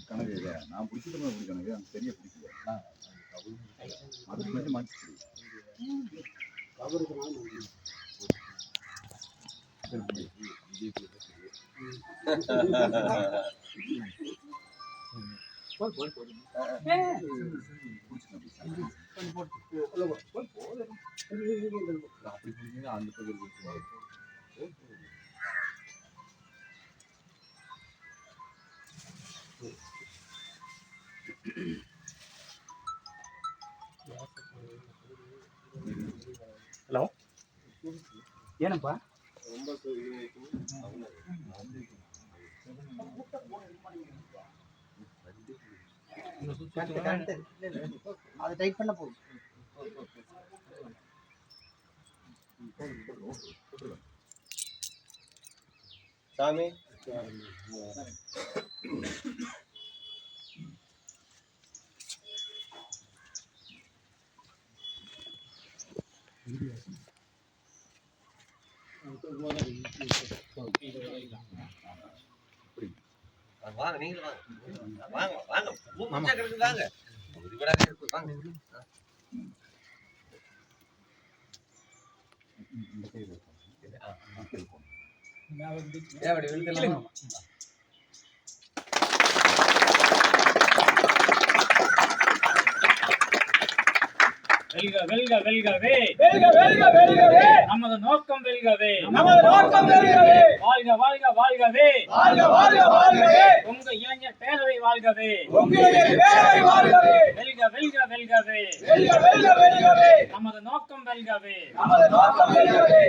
கணக்கு நான் பிடிச்சிட்டு பிடிக்கணும் எனக்கு சரியா பிடிக்கல அதுக்கு மட்டும் மாற்றி அந்த ஹலோ ಏನಪ್ಪ அதை டைட் பண்ண போகுது சாமி வாங்க நீங்க வாங்க வாங்க வாங்க கிடக்கு வாங்க இருக்கு வாங்க வெல்க வெல்க வெல்கவே வெல்க வெல்க வெல்கவே நமது நோக்கம் வெல்கவே நமது நோக்கம் வெல்கவே வாழ்க வாழ்க வாழ்கவே வாழ்க வாழ்க வாழ்கவே உங்க இளைஞர் பேரவை வாழ்கவே உங்க இளைஞர் பேரவை வாழ்கவே வெல்க வெல்க வெல்கவே வெல்க வெல்க வெல்கவே நமது நோக்கம் வெல்கவே நமது நோக்கம் வெல்கவே